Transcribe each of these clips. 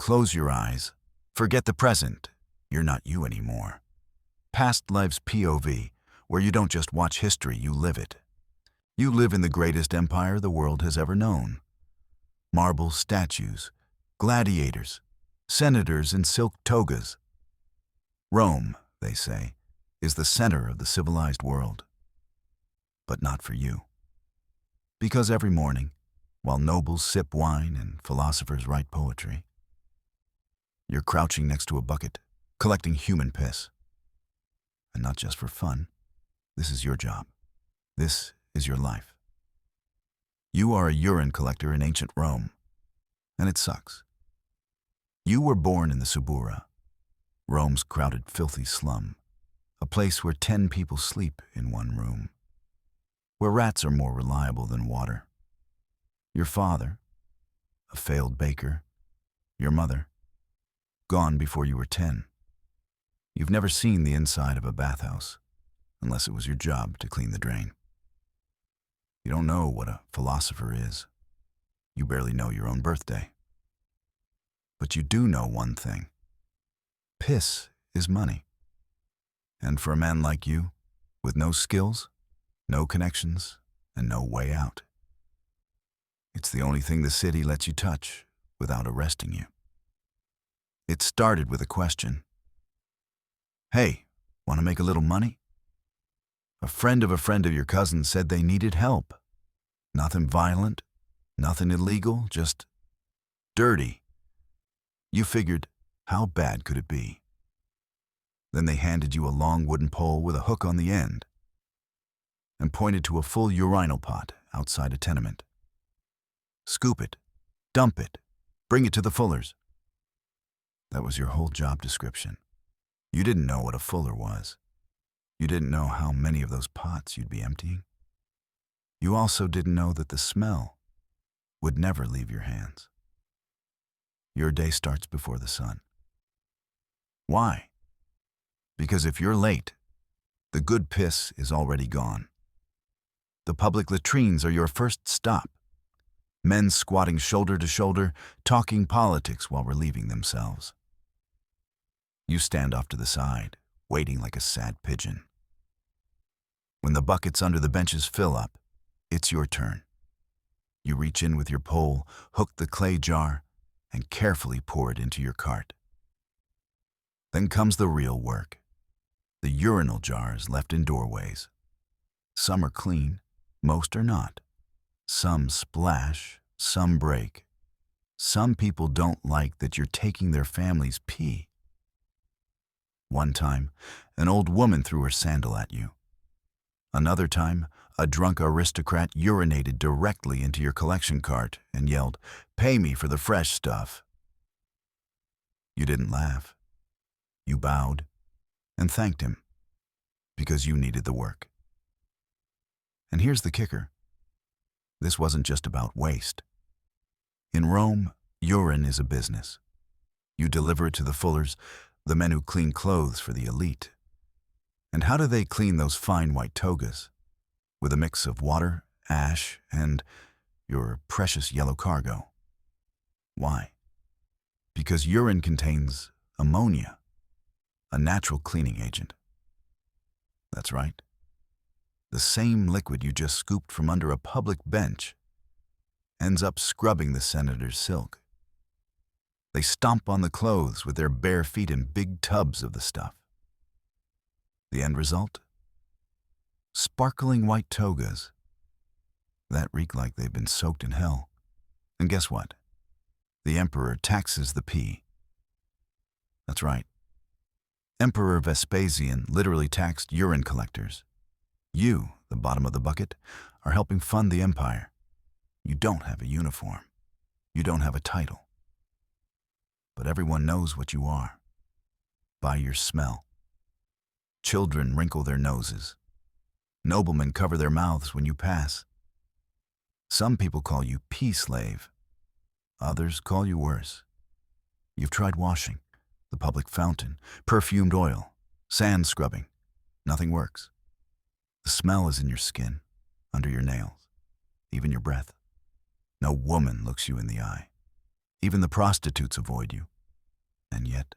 close your eyes. Forget the present. You're not you anymore. PastLives POV, where you don't just watch history, you live it. You live in the greatest empire the world has ever known. Marble statues, gladiators, senators in silk togas. Rome, they say, is the center of the civilized world. But not for you. Because every morning, while nobles sip wine and philosophers write poetry, you're crouching next to a bucket, collecting human piss. And not just for fun. This is your job. This is your life. You are a urine collector in ancient Rome, and it sucks. You were born in the Subura, Rome's crowded, filthy slum, a place where 10 people sleep in one room, where rats are more reliable than water. Your father, a failed baker, your mother, gone before you were 10. You've never seen the inside of a bathhouse, unless it was your job to clean the drain. You don't know what a philosopher is. You barely know your own birthday. But you do know one thing. Piss is money. And for a man like you, with no skills, no connections, and no way out, it's the only thing the city lets you touch without arresting you. It started with a question. Hey, want to make a little money? A friend of your cousin said they needed help. Nothing violent, nothing illegal, just dirty. You figured, how bad could it be? Then they handed you a long wooden pole with a hook on the end and pointed to a full urinal pot outside a tenement. Scoop it, dump it, bring it to the fullers. That was your whole job description. You didn't know what a fuller was. You didn't know how many of those pots you'd be emptying. You also didn't know that the smell would never leave your hands. Your day starts before the sun. Why? Because if you're late, the good piss is already gone. The public latrines are your first stop. Men squatting shoulder to shoulder, talking politics while relieving themselves. You stand off to the side, waiting like a sad pigeon. When the buckets under the benches fill up, it's your turn. You reach in with your pole, hook the clay jar, and carefully pour it into your cart. Then comes the real work. The urinal jars left in doorways. Some are clean, most are not. Some splash, some break. Some people don't like that you're taking their family's pee. One time, an old woman threw her sandal at you. Another time, a drunk aristocrat urinated directly into your collection cart and yelled, "Pay me for the fresh stuff." You didn't laugh. You bowed and thanked him because you needed the work. And here's the kicker. This wasn't just about waste. In Rome, urine is a business. You deliver it to the fullers, the men who clean clothes for the elite. And how do they clean those fine white togas? With a mix of water, ash, and your precious yellow cargo. Why? Because urine contains ammonia, a natural cleaning agent. That's right. The same liquid you just scooped from under a public bench ends up scrubbing the senator's silk. They stomp on the clothes with their bare feet in big tubs of the stuff. The end result? Sparkling white togas that reek like they've been soaked in hell. And guess what? The emperor taxes the pee. That's right. Emperor Vespasian literally taxed urine collectors. You, the bottom of the bucket, are helping fund the empire. You don't have a uniform. You don't have a title. But everyone knows what you are. By your smell. Children wrinkle their noses. Noblemen cover their mouths when you pass. Some people call you pee slave. Others call you worse. You've tried washing, the public fountain, perfumed oil, sand scrubbing. Nothing works. The smell is in your skin, under your nails, even your breath. No woman looks you in the eye. Even the prostitutes avoid you, And yet,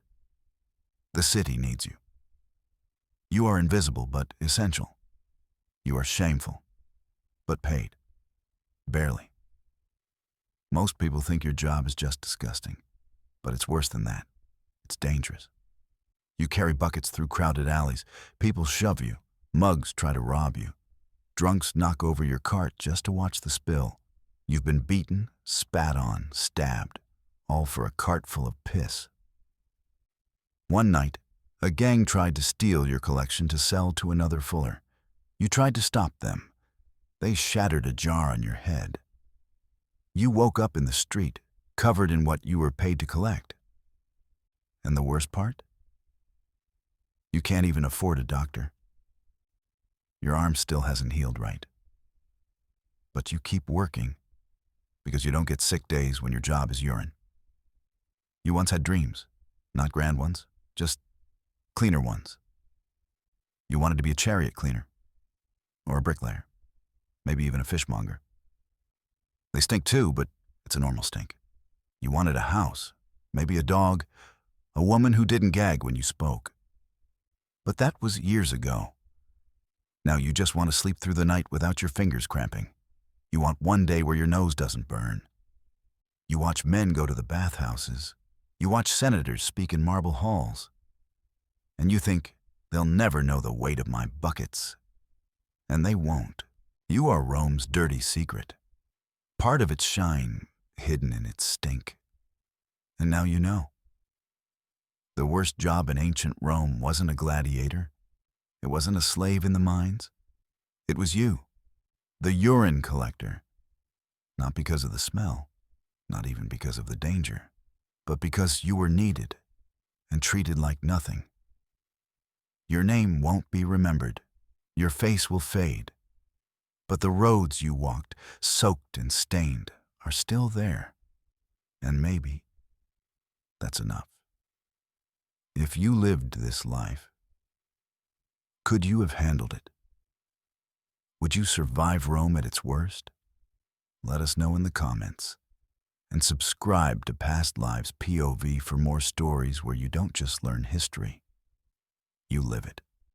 the city needs you. You are invisible but essential. You are shameful, but paid. Barely. Most people think your job is just disgusting, but it's worse than that. It's dangerous. You carry buckets through crowded alleys. People shove you. Mugs try to rob you. Drunks knock over your cart just to watch the spill. You've been beaten, spat on, stabbed, all for a cart full of piss. One night, a gang tried to steal your collection to sell to another fuller. You tried to stop them. They shattered a jar on your head. You woke up in the street, covered in what you were paid to collect. And the worst part? You can't even afford a doctor. Your arm still hasn't healed right. But you keep working because you don't get sick days when your job is urine. You once had dreams, not grand ones, just cleaner ones. You wanted to be a chariot cleaner, or a bricklayer, maybe even a fishmonger. They stink too, but it's a normal stink. You wanted a house, maybe a dog, a woman who didn't gag when you spoke. But that was years ago. Now you just want to sleep through the night without your fingers cramping. You want one day where your nose doesn't burn. You watch men go to the bathhouses. You watch senators speak in marble halls. And you think, they'll never know the weight of my buckets. And they won't. You are Rome's dirty secret. Part of its shine hidden in its stink. And now you know. The worst job in ancient Rome wasn't a gladiator. It wasn't a slave in the mines. It was you, the urine collector. Not because of the smell, not even because of the danger, but because you were needed and treated like nothing. Your name won't be remembered. Your face will fade. But the roads you walked, soaked and stained, are still there. And maybe that's enough. If you lived this life, could you have handled it? Would you survive Rome at its worst? Let us know in the comments. And subscribe to Past Lives POV for more stories where you don't just learn history, you live it.